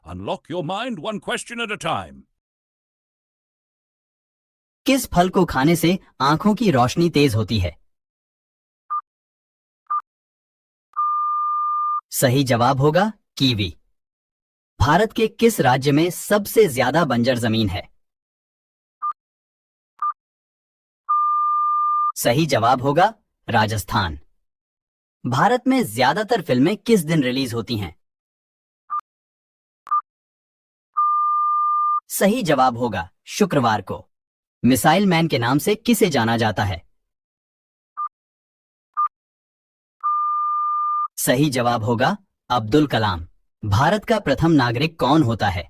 Unlock your mind one question at a time. किस फल को खाने से आंखों की रोशनी तेज होती है? सही जवाब होगा कीवी। भारत के किस राज्य में सबसे ज्यादा बंजर जमीन है? सही जवाब होगा राजस्थान। भारत में ज्यादातर फिल्में किस दिन रिलीज होती हैं? सही जवाब होगा शुक्रवार को। मिसाइल मैन के नाम से किसे जाना जाता है? सही जवाब होगा अब्दुल कलाम। भारत का प्रथम नागरिक कौन होता है?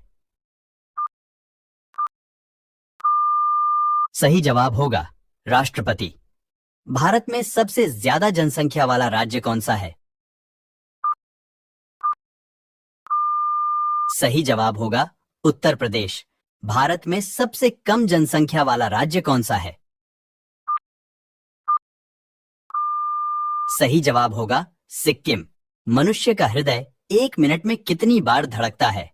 सही जवाब होगा राष्ट्रपति। भारत में सबसे ज्यादा जनसंख्या वाला राज्य कौन सा है? सही जवाब होगा उत्तर प्रदेश। भारत में सबसे कम जनसंख्या वाला राज्य कौन सा है? सही जवाब होगा सिक्किम। मनुष्य का हृदय 1 मिनट में कितनी बार धड़कता है?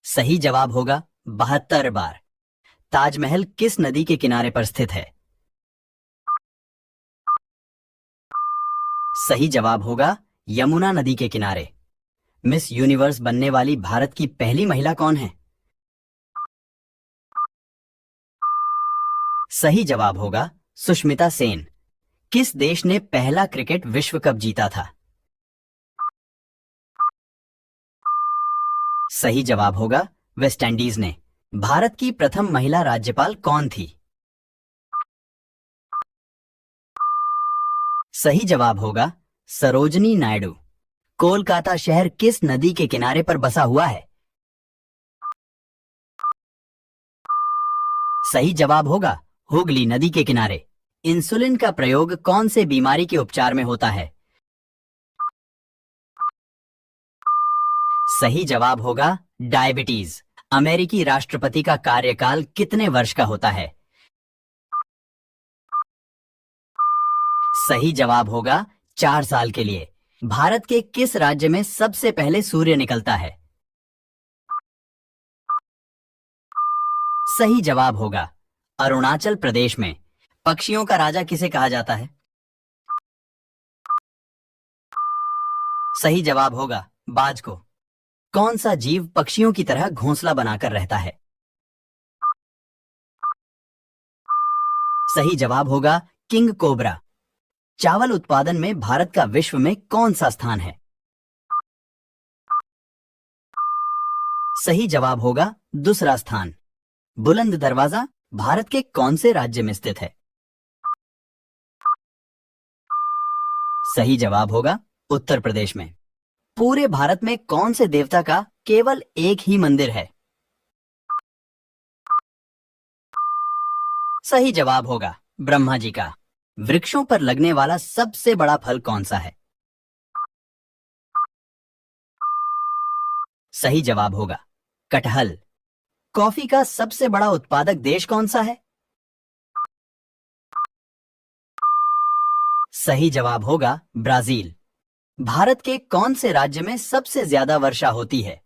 सही जवाब होगा 72 बार। ताजमहल किस नदी के किनारे पर स्थित है? सही जवाब होगा यमुना नदी के किनारे। मिस यूनिवर्स बनने वाली भारत की पहली महिला कौन है? सही जवाब होगा सुष्मिता सेन। किस देश ने पहला क्रिकेट विश्व कप जीता था? सही जवाब होगा वेस्ट इंडीज ने। भारत की प्रथम महिला राज्यपाल कौन थी? सही जवाब होगा सरोजनी नायडू। कोलकाता शहर किस नदी के किनारे पर बसा हुआ है? सही जवाब होगा हुगली नदी के किनारे। इंसुलिन का प्रयोग कौन से बीमारी के उपचार में होता है? सही जवाब होगा डायबिटीज। अमेरिकी राष्ट्रपति का कार्यकाल कितने वर्ष का होता है? सही जवाब होगा 4 साल के लिए। भारत के किस राज्य में सबसे पहले सूर्य निकलता है? सही जवाब होगा अरुणाचल प्रदेश में। पक्षियों का राजा किसे कहा जाता है? सही जवाब होगा बाज को। कौन सा जीव पक्षियों की तरह घोंसला बनाकर रहता है? सही जवाब होगा किंग कोबरा। चावल उत्पादन में भारत का विश्व में कौन सा स्थान है? सही जवाब होगा दूसरा स्थान। बुलंद दरवाजा भारत के कौन से राज्य में स्थित है? सही जवाब होगा उत्तर प्रदेश में। पूरे भारत में कौन से देवता का केवल एक ही मंदिर है? सही जवाब होगा ब्रह्मा जी का। वृक्षों पर लगने वाला सबसे बड़ा फल कौन सा है? सही जवाब होगा कटहल। कॉफी का सबसे बड़ा उत्पादक देश कौन सा है? सही जवाब होगा ब्राजील। भारत के कौन से राज्य में सबसे ज्यादा वर्षा होती है?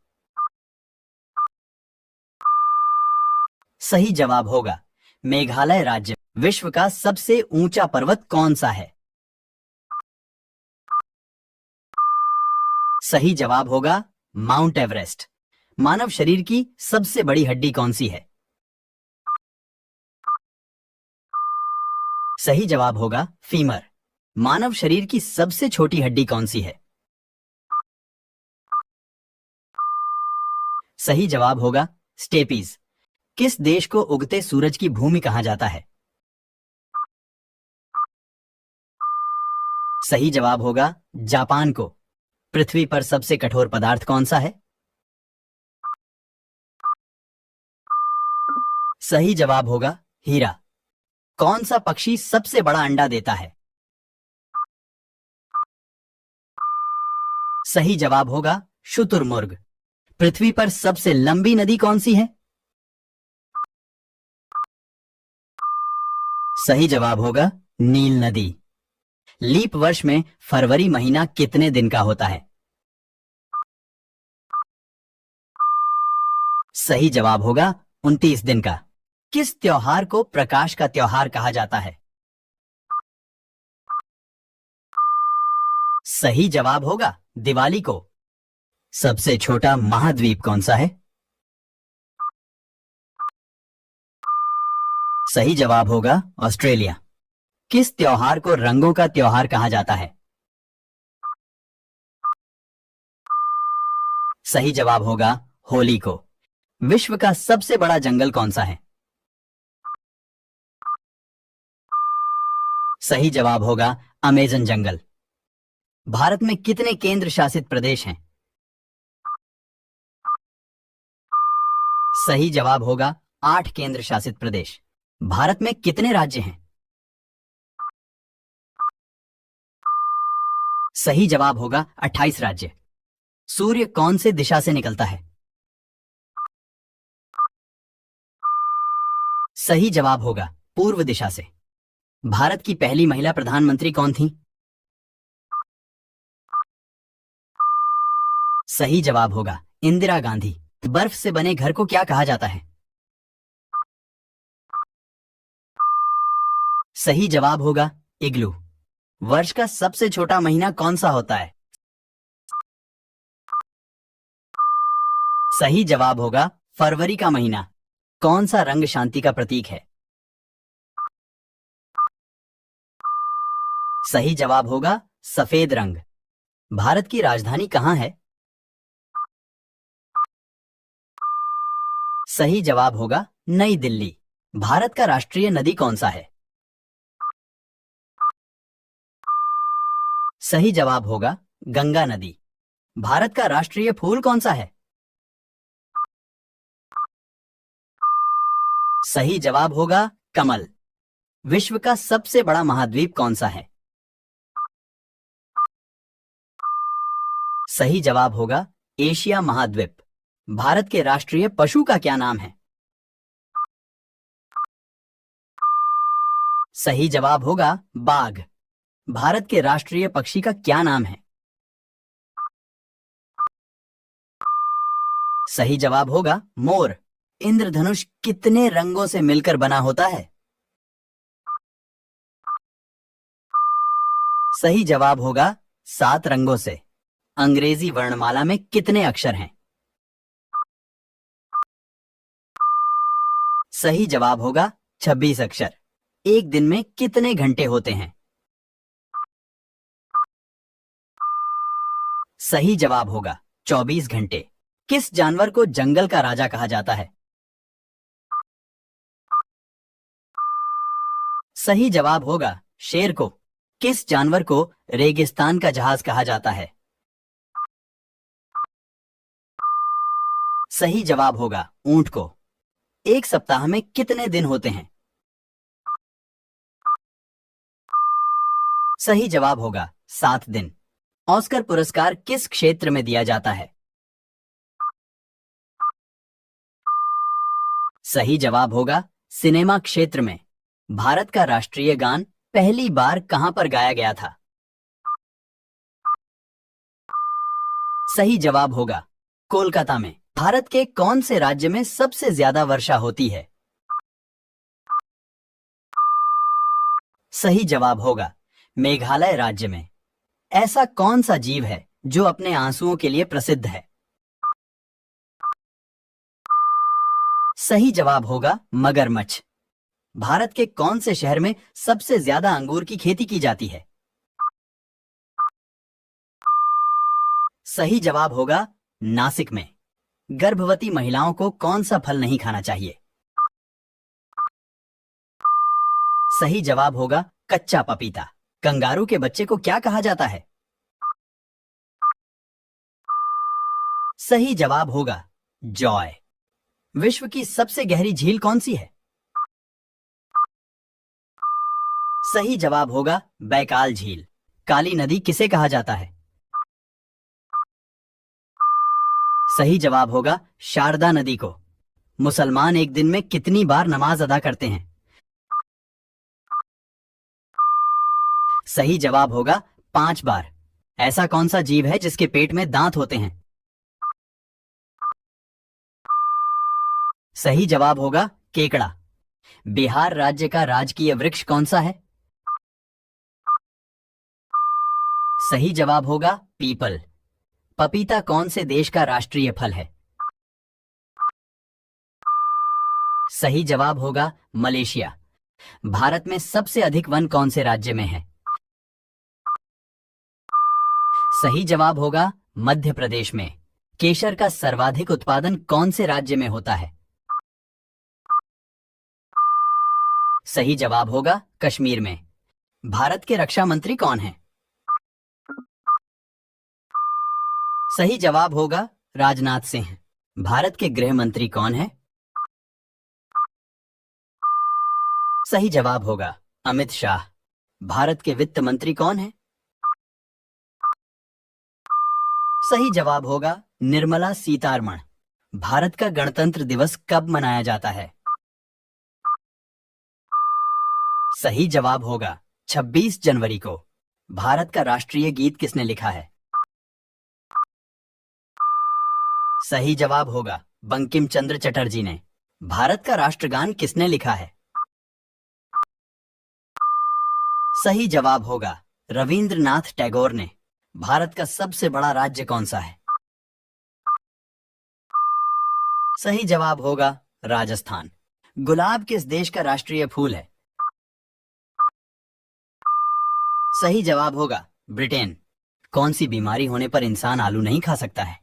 सही जवाब होगा मेघालय राज्य। विश्व का सबसे ऊंचा पर्वत कौन सा है? सही जवाब होगा माउंट एवरेस्ट। मानव शरीर की सबसे बड़ी हड्डी कौन सी है? सही जवाब होगा फीमर। मानव शरीर की सबसे छोटी हड्डी कौन सी है? सही जवाब होगा स्टेपीज। किस देश को उगते सूरज की भूमि कहा जाता है? सही जवाब होगा जापान को। पृथ्वी पर सबसे कठोर पदार्थ कौन सा है? सही जवाब होगा हीरा। कौन सा पक्षी सबसे बड़ा अंडा देता है? सही जवाब होगा शुतुरमुर्ग। पृथ्वी पर सबसे लंबी नदी कौन सी है? सही जवाब होगा नील नदी। लीप वर्ष में फरवरी महीना कितने दिन का होता है? सही जवाब होगा 29 दिन का। किस त्योहार को प्रकाश का त्योहार कहा जाता है? सही जवाब होगा दिवाली को। सबसे छोटा महाद्वीप कौन सा है? सही जवाब होगा ऑस्ट्रेलिया। किस त्योहार को रंगों का त्योहार कहा जाता है? सही जवाब होगा होली को। विश्व का सबसे बड़ा जंगल कौन सा है? सही जवाब होगा अमेजन जंगल। भारत में कितने केंद्र शासित प्रदेश हैं? सही जवाब होगा 8 केंद्र शासित प्रदेश। भारत में कितने राज्य हैं? सही जवाब होगा 28 राज्य। सूर्य कौन से दिशा से निकलता है? सही जवाब होगा पूर्व दिशा से। भारत की पहली महिला प्रधानमंत्री कौन थी? सही जवाब होगा इंदिरा गांधी। बर्फ से बने घर को क्या कहा जाता है? सही जवाब होगा इग्लू। वर्ष का सबसे छोटा महीना कौन सा होता है? सही जवाब होगा फरवरी का महीना। कौन सा रंग शांति का प्रतीक है? सही जवाब होगा सफेद रंग। भारत की राजधानी कहां है? सही जवाब होगा नई दिल्ली। भारत का राष्ट्रीय नदी कौन सा है? सही जवाब होगा गंगा नदी। भारत का राष्ट्रीय फूल कौन सा है? सही जवाब होगा कमल। विश्व का सबसे बड़ा महाद्वीप कौन सा है? सही जवाब होगा एशिया महाद्वीप। भारत के राष्ट्रीय पशु का क्या नाम है? सही जवाब होगा बाघ। भारत के राष्ट्रीय पक्षी का क्या नाम है? सही जवाब होगा मोर। इंद्रधनुष कितने रंगों से मिलकर बना होता है? सही जवाब होगा 7 रंगों से। अंग्रेजी वर्णमाला में कितने अक्षर हैं? सही जवाब होगा 26 अक्षर। एक दिन में कितने घंटे होते हैं? सही जवाब होगा 24 घंटे। किस जानवर को जंगल का राजा कहा जाता है? सही जवाब होगा शेर को। किस जानवर को रेगिस्तान का जहाज कहा जाता है? सही जवाब होगा ऊंट को। एक सप्ताह में कितने दिन होते हैं? सही जवाब होगा 7 दिन। ऑस्कर पुरस्कार किस क्षेत्र में दिया जाता है? सही जवाब होगा सिनेमा क्षेत्र में। भारत का राष्ट्रीय गान पहली बार कहां पर गाया गया था? सही जवाब होगा कोलकाता में। भारत के कौन से राज्य में सबसे ज्यादा वर्षा होती है? सही जवाब होगा मेघालय राज्य में। ऐसा कौन सा जीव है जो अपने आंसुओं के लिए प्रसिद्ध है? सही जवाब होगा मगरमच्छ। भारत के कौन से शहर में सबसे ज्यादा अंगूर की खेती की जाती है? सही जवाब होगा नासिक में। गर्भवती महिलाओं को कौन सा फल नहीं खाना चाहिए? सही जवाब होगा कच्चा पपीता। कंगारू के बच्चे को क्या कहा जाता है? सही जवाब होगा जॉय। विश्व की सबसे गहरी झील कौन सी है? सही जवाब होगा बैकाल झील। काली नदी किसे कहा जाता है? सही जवाब होगा शारदा नदी को। मुसलमान एक दिन में कितनी बार नमाज अदा करते हैं? सही जवाब होगा 5 बार। ऐसा कौन सा जीव है जिसके पेट में दांत होते हैं? सही जवाब होगा केकड़ा। बिहार राज्य का राजकीय वृक्ष कौन सा है? सही जवाब होगा पीपल। पपीता कौन से देश का राष्ट्रीय फल है? सही जवाब होगा मलेशिया। भारत में सबसे अधिक वन कौन से राज्य में है? सही जवाब होगा मध्य प्रदेश में। केशर का सर्वाधिक उत्पादन कौन से राज्य में होता है? सही जवाब होगा कश्मीर में। भारत के रक्षा मंत्री कौन हैं? सही जवाब होगा राजनाथ सिंह। भारत के गृह मंत्री कौन हैं? सही जवाब होगा अमित शाह। भारत के वित्त मंत्री कौन हैं? सही जवाब होगा निर्मला सीतारमण। भारत का गणतंत्र दिवस कब मनाया जाता है? सही जवाब होगा 26 जनवरी को। भारत का राष्ट्रीय गीत किसने लिखा है? सही जवाब होगा बंकिम चंद्र चटर्जी ने। भारत का राष्ट्रगान किसने लिखा है? सही जवाब होगा रविंद्रनाथ टैगोर ने। भारत का सबसे बड़ा राज्य कौन सा है? सही जवाब होगा राजस्थान। गुलाब किस देश का राष्ट्रीय फूल है? सही जवाब होगा ब्रिटेन। कौन सी बीमारी होने पर इंसान आलू नहीं खा सकता है?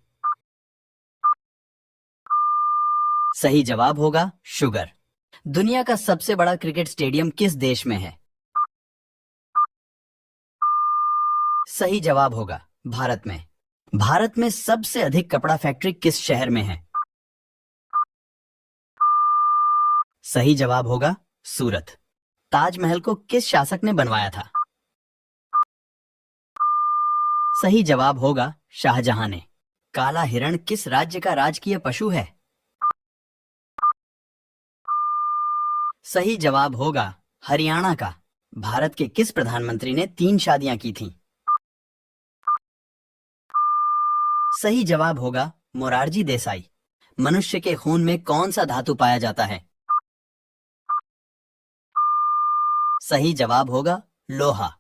सही जवाब होगा शुगर। दुनिया का सबसे बड़ा क्रिकेट स्टेडियम किस देश में है? सही जवाब होगा भारत में। भारत में सबसे अधिक कपड़ा फैक्ट्री किस शहर में है? सही जवाब होगा सूरत। ताजमहल को किस शासक ने बनवाया था? सही जवाब होगा शाहजहां ने। काला हिरण किस राज्य का राजकीय पशु है? सही जवाब होगा हरियाणा का। भारत के किस प्रधानमंत्री ने 3 शादियां की थीं? सही जवाब होगा मोरारजी देसाई। मनुष्य के खून में कौन सा धातु पाया जाता है? सही जवाब होगा लोहा।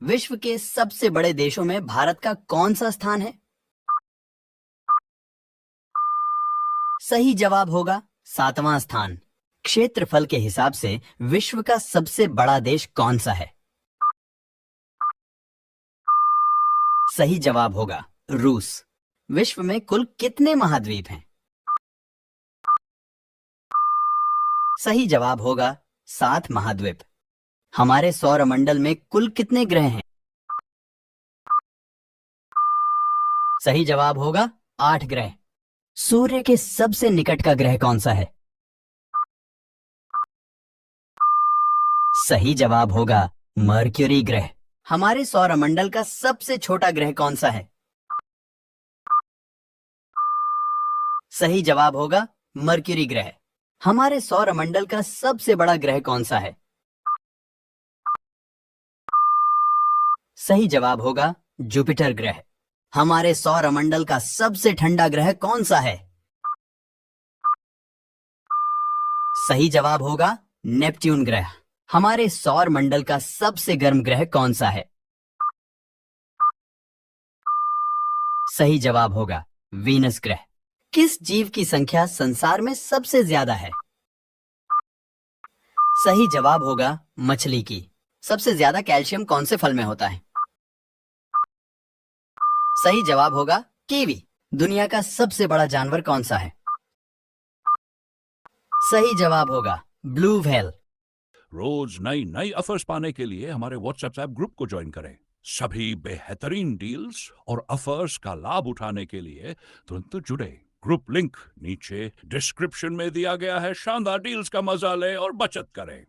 विश्व के सबसे बड़े देशों में भारत का कौन सा स्थान है? सही जवाब होगा 7वां स्थान। क्षेत्रफल के हिसाब से विश्व का सबसे बड़ा देश कौन सा है? सही जवाब होगा रूस। विश्व में कुल कितने महाद्वीप हैं? सही जवाब होगा 7 महाद्वीप। हमारे सौरमंडल में कुल कितने ग्रह हैं? सही जवाब होगा 8 ग्रह। सूर्य के सबसे निकट का ग्रह कौन सा है? सही जवाब होगा मर्क्यूरी ग्रह। हमारे सौरमंडल का सबसे छोटा ग्रह कौन सा है? सही जवाब होगा मर्क्यूरी ग्रह। हमारे सौरमंडल का सबसे बड़ा ग्रह कौन सा है? सही जवाब होगा जुपिटर ग्रह। हमारे सौरमंडल का सबसे ठंडा ग्रह कौन सा है? सही जवाब होगा नेपट्यून ग्रह। हमारे सौरमंडल का सबसे गर्म ग्रह कौन सा है? सही जवाब होगा वीनस ग्रह। किस जीव की संख्या संसार में सबसे ज्यादा है? सही जवाब होगा मछली की। सबसे ज्यादा कैल्शियम कौन से फल में होता है? सही जवाब होगा कीवी। दुनिया का सबसे बड़ा जानवर कौन सा है? सही जवाब होगा ब्लू व्हेल। रोज नई नई ऑफर्स पाने के लिए हमारे व्हाट्सएप ऐप ग्रुप को ज्वाइन करें। सभी बेहतरीन डील्स और ऑफर्स का लाभ उठाने के लिए तुरंत जुड़े। ग्रुप लिंक नीचे डिस्क्रिप्शन में दिया गया है। शानदार डील्स का मजा लें और बचत करें।